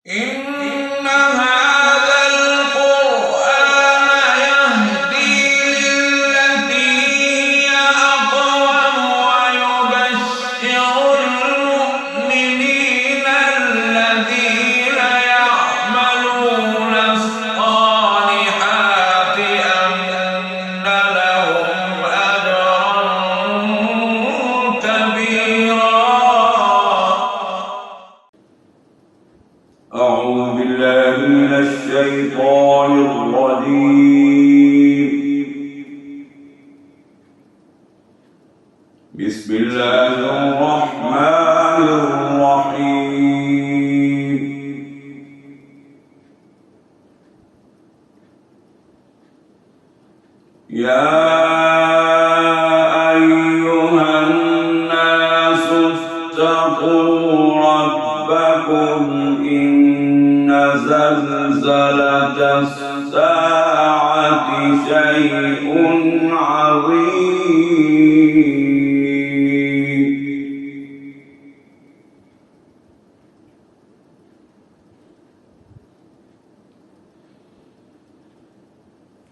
إن هذا القرآن يهدي للتي هي أقوم ويبشر المؤمنين الذين يعملون الصالحات أن لهم أجرا كبيرا. أعوذ بالله من الشيطان الرجيم. بسم الله الرحمن الرحيم. يا أيها الناس اتقوا ربكم إن زلزلة الساعة شيء عظيم.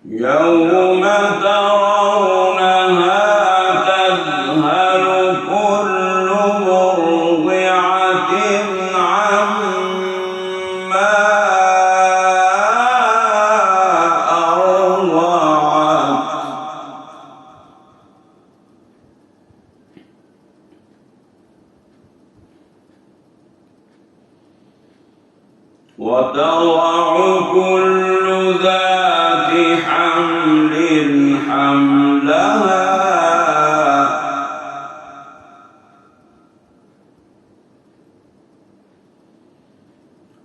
يوم ترونها تذهل كل مرضعة عما أرضعت وتضع كل ذات حمل حملها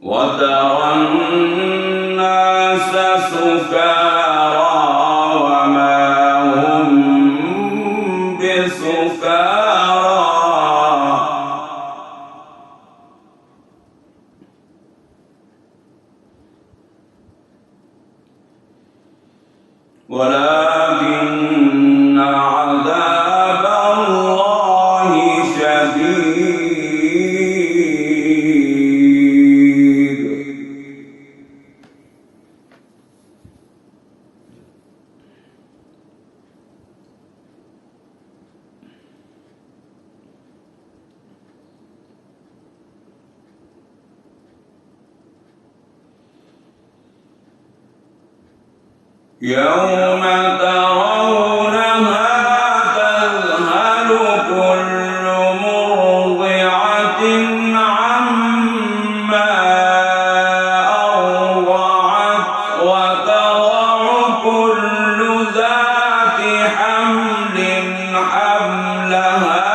وترى الناس سكارى وما هم بسكارى ولكن عذاب الله شديد. يوم ترونها تذهل كل مرضعة عما أرضعت وتضع كل ذات حمل حملها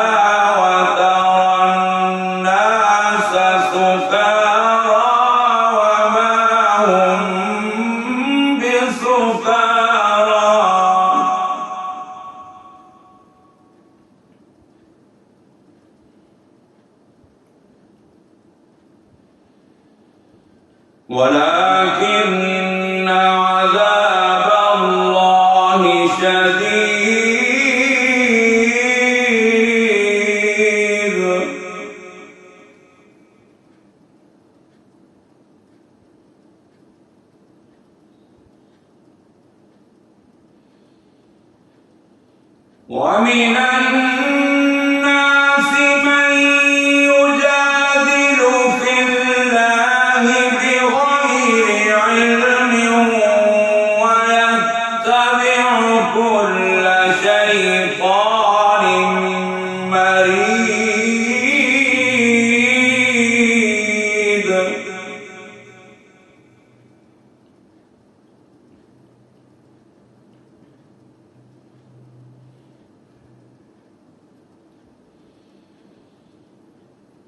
وترى الناس سكارى وما هم بسكارى ولكن عذاب الله شديد. ومن الناس من يجادل في الله بغير علم ويتبع كل شيطان مريد.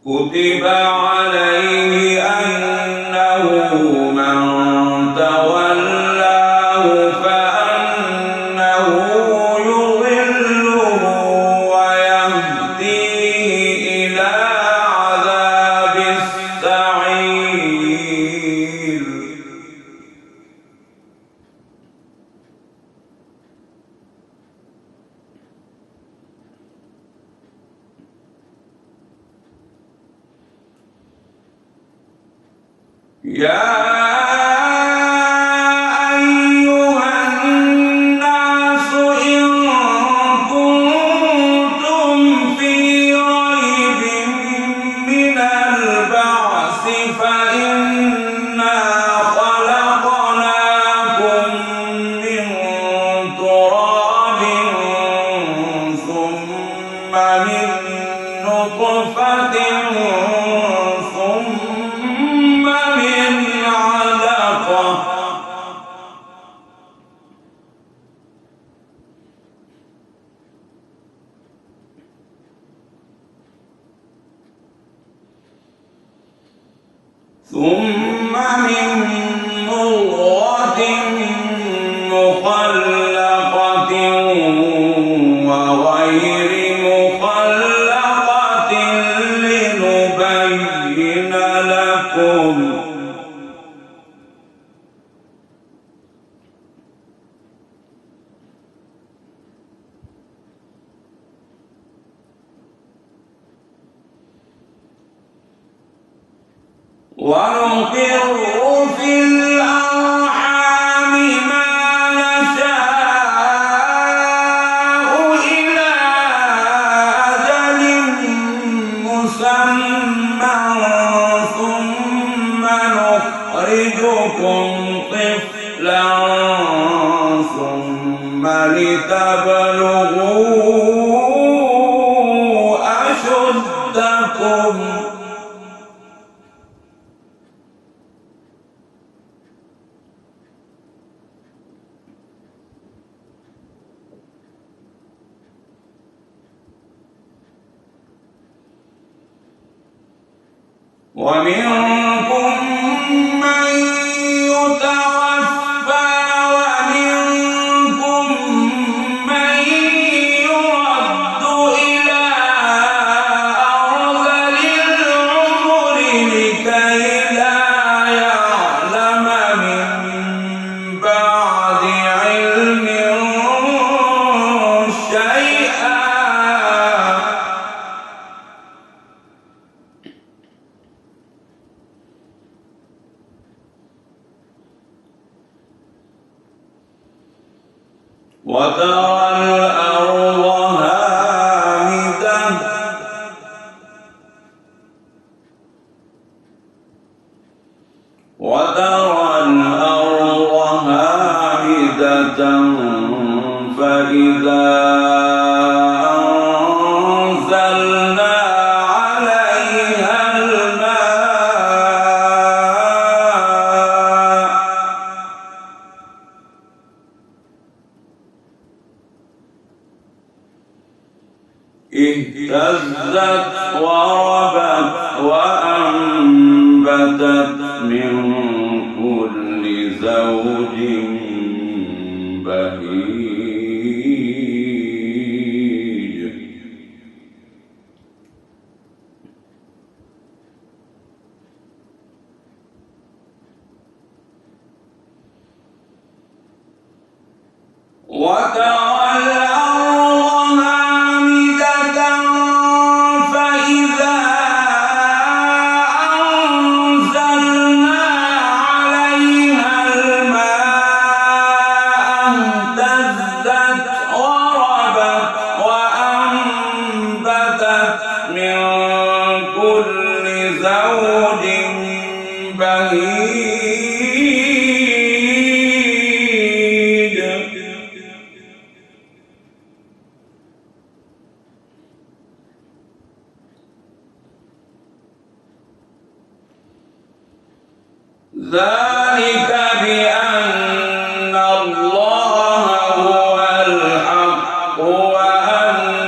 كتب عليه أنه من تولاه فأنه يضله ويهديه إلى عذاب السعير. يا أيها الناس إن كنتم في ريب من البعث فإنا خلقناكم من تراب ثم من نطفة ثم من علقة ثم من مضغة مخلقة وغير مخلقة لنبين لكم ونقر في الأرحام ما نشاء إلى أجل مسمى ثم نخرجكم طفلا ثم لتبلغوا أشدكم ومنكم من يتوفى ومنكم من يرد إلى أرذل العمر لكي لا يعلم من بعد علم شيئا وترى الأرض هامدة فإذا أنزلنا عليها الماء اهتزت وربت وأنبتت من كل زوج بهيج وترى الأرض هامدة فإذا أنزلنا عليها الماء اهتزت وربت وأنبتت من كل زوج بهيج ذلك بأن الله هو الحق وأنه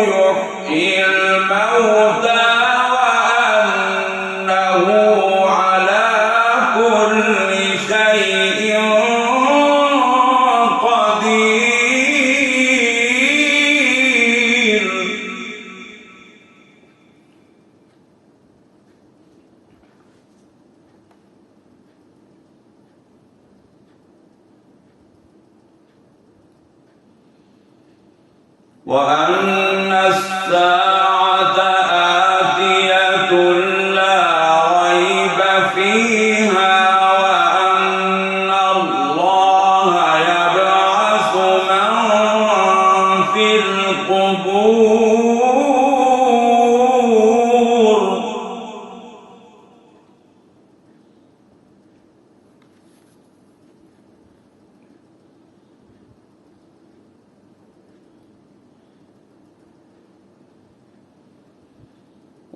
يحيي الموتى وأنه على كل شيء قدير وأن الساعة آتية لا ريب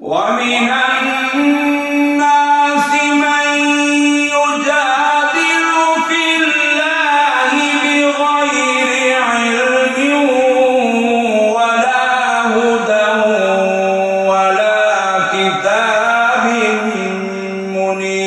ومن الناس من يجادل في الله بغير علم ولا هدى ولا كتاب منير.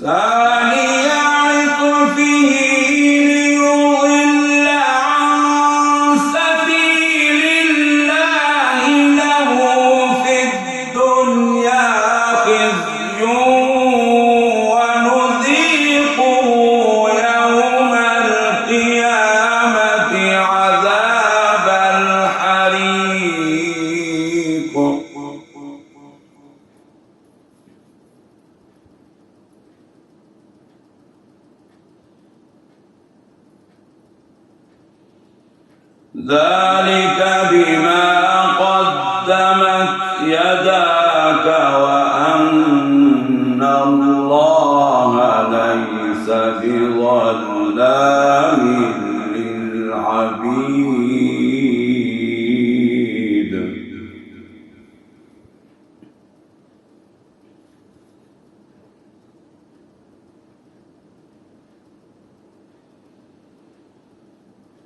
ثاني عطفه ليضل عن سبيل الله له في الدنيا خزي ونذيقه يوم القيامة عذاب الحريق. ذلك بما قدمت يداك وأن الله ليس بظلام للعبيد.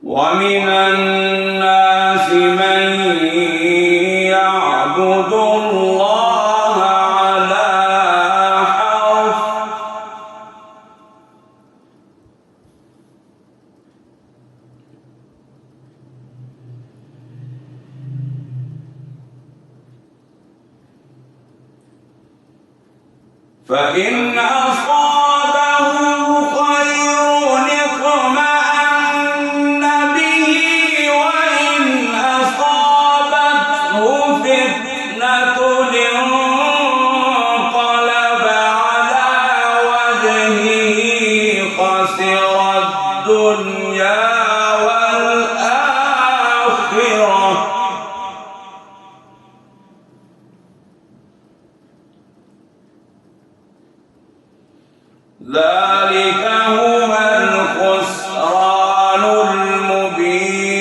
ومن الناس من يعبد الله على حرف فإن أصابه خير اطمأن به وإن أصابته فتنة انقلب على وجهه خسر الدنيا والآخرة. ذلك هو الخسران المبين.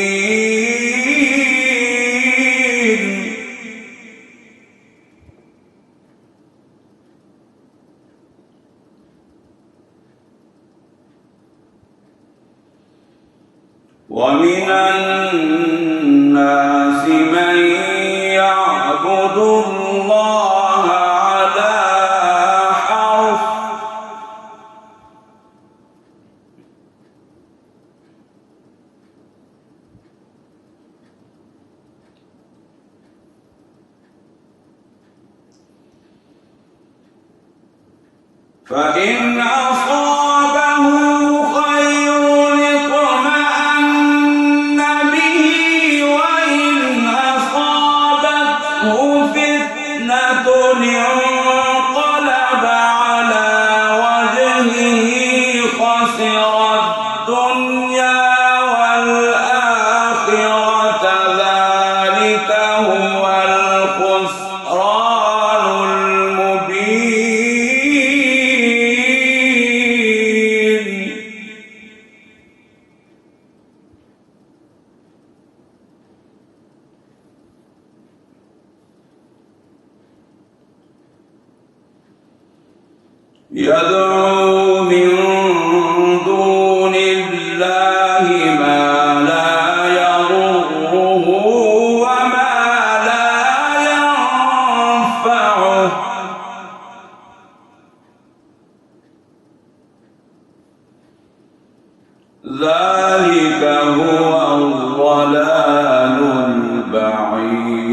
ومن الناس من يعبد الله على حرف فإن أصابه خير اطمأن به وإن أصابته فتنة انقلب على وجهه خسر الدنيا والآخرة. ذلك هو الخسران المبين. يدعو من دون الله ما لا يضره وما لا ينفعه. ذلك هو الضلال البعيد.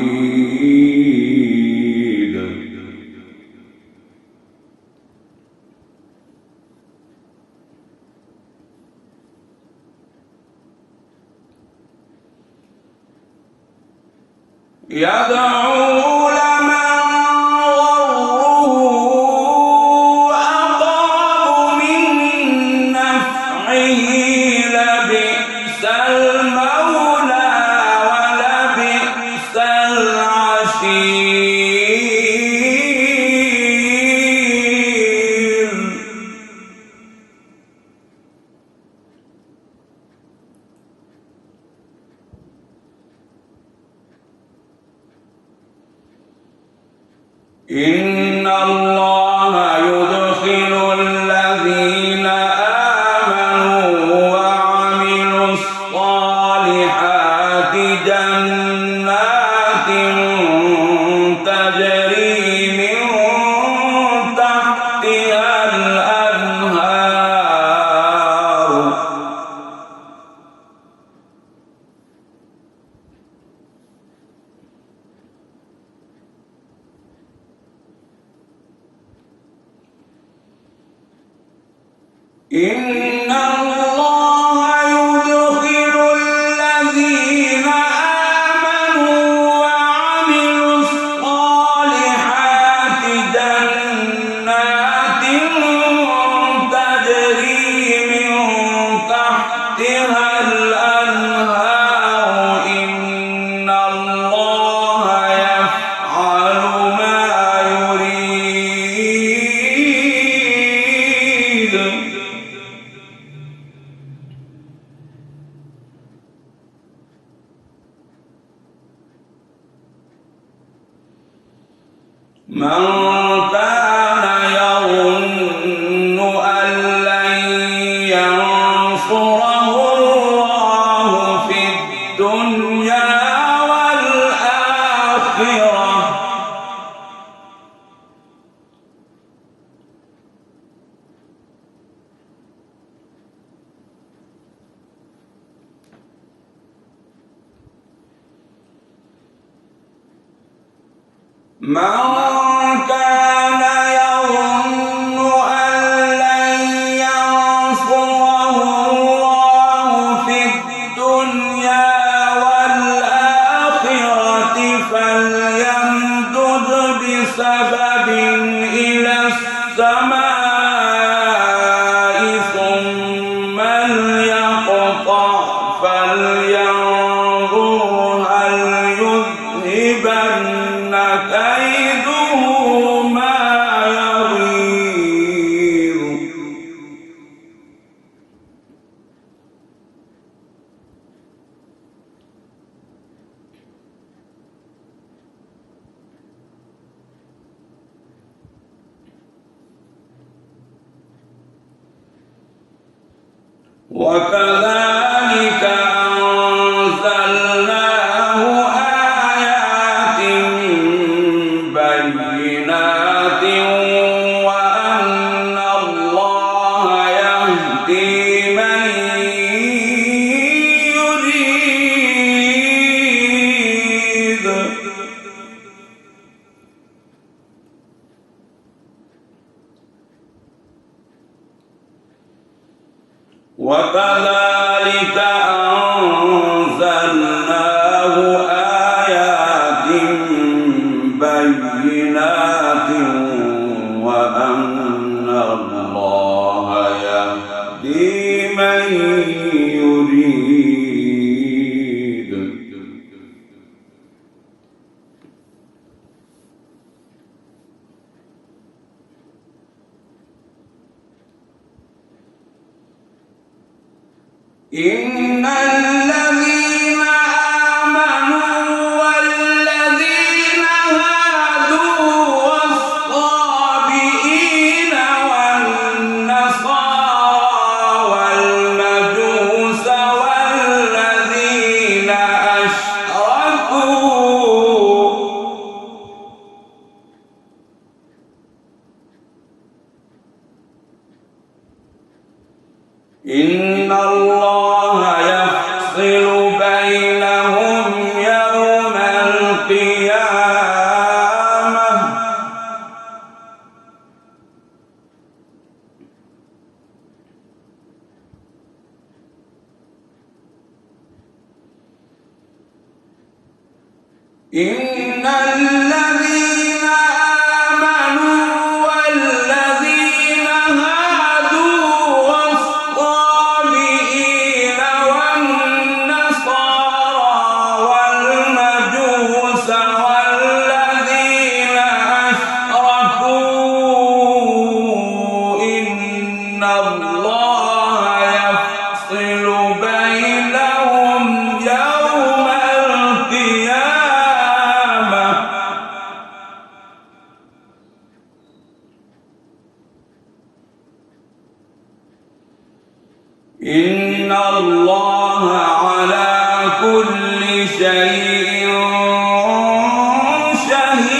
يدعو لمن ضره أقرب من نفعه لبئس المولى إن الله يدخل الذين آمنوا وعملوا الصالحات جنات تجري من تحتها الأنهار إن الله يدخل الذين آمنوا وعملوا الصالحات جنات تجري من تحتها الأنهار إن الله يفعل ما يريد من كان يظن أن لن ينصره الله في الدنيا والآخرة من كان يظن أن لن ينصره الله في الدنيا والآخرة فليمدد بسبب إلى السماء ثم ليقطع فلينظر هل يذهبن كيده ما يغيظ وكذلك أنزلناه آيات بينات وأن الله يهدي من يريد وكذلك أنزلناه آيات بينات وأن الله يهدي من يريد إن الذين آمنوا والذين هادوا والصابئين والنصارى والمجوس والذين أشركوا إن الله يفصل بينهم يوم القيامة إن الذين آمنوا والذين هادوا والصابئين والنصارى والمجوس والذين أشركوا إن الله يفصل بينهم يوم القيامة إن الله على كل شيء شهيد.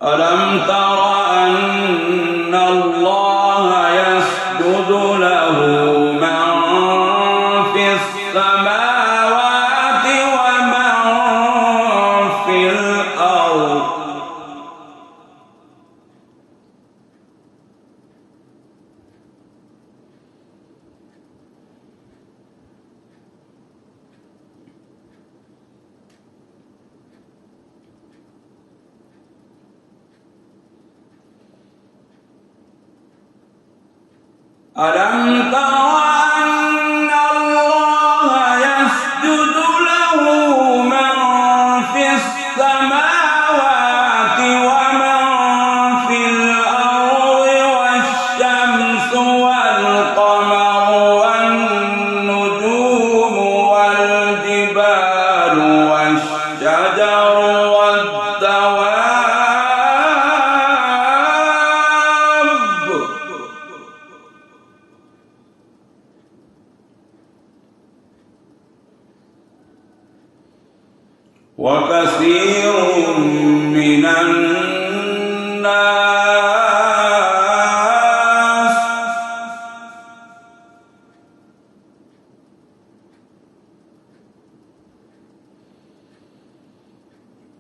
ألم تر أن الله يسجد له من في السماوات ومن في الأرض ألم تر أن الله يسجد له من في السماوات ومن في الأرض والشمس والقمر والنجوم والجبال والشجر والدواب وكثير من الناس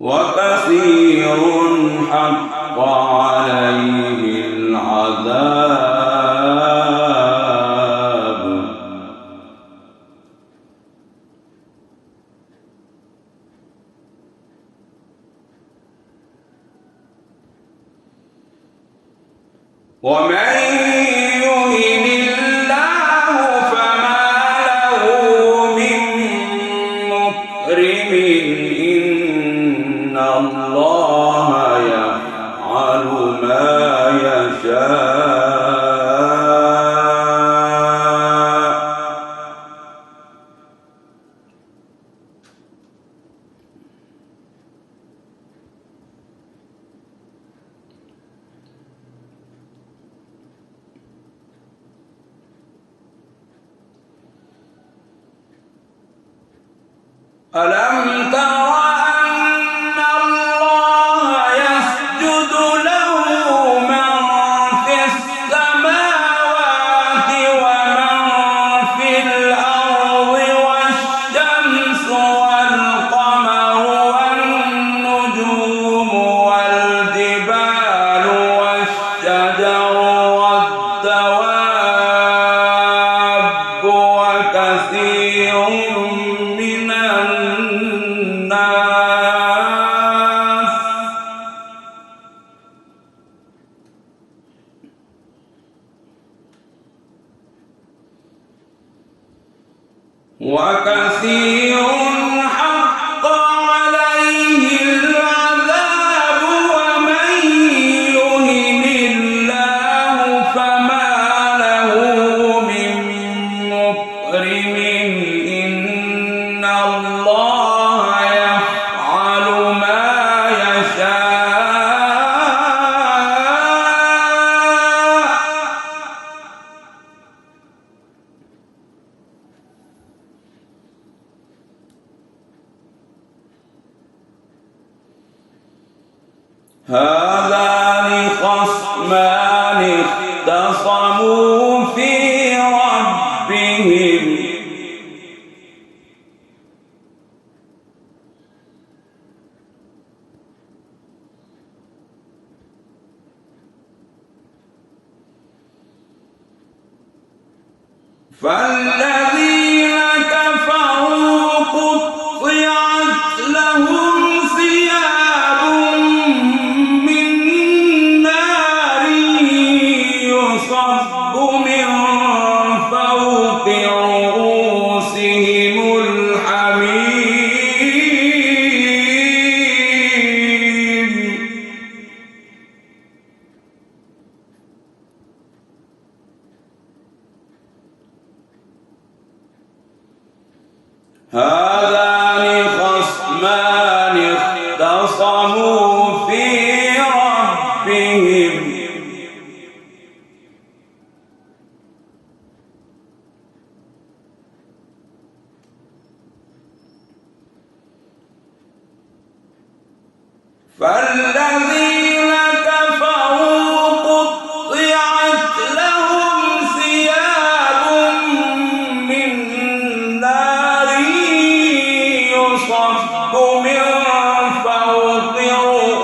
وكثير حق عليه العذاب. ومن يهن الله فما له من مكرم إن الله يفعل ما يشاء. ألم تر أن الله يسجد له من في السماوات ومن في الأرض والشمس والقمر والنجوم والجبال والشجر والدواب وكثير من الناس وكثير حق عليه العذاب. ومن يهن الله فما له من مكرم إن الله يفعل ما يشاء. هذان خصمان اختصموا في ربهم فالذين كفروا قطعت لهم ثياب من نار يصب من فوق رؤوسهم الحميم. هذان خصمان اختصموا في ربهم فالذين كفروا قطعت لهم ثياب من نار يصب من فوق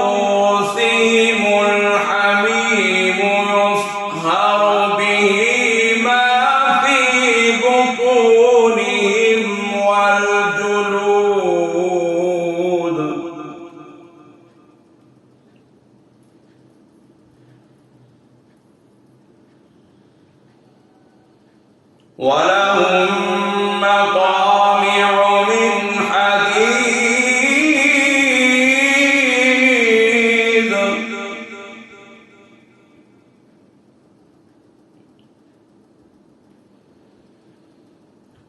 رؤوسهم الحميم يصهر به ما في بطونهم والجلود ولهم مقامع من حديد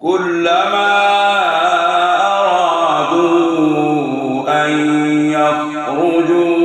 كلما أرادوا أن يخرجوا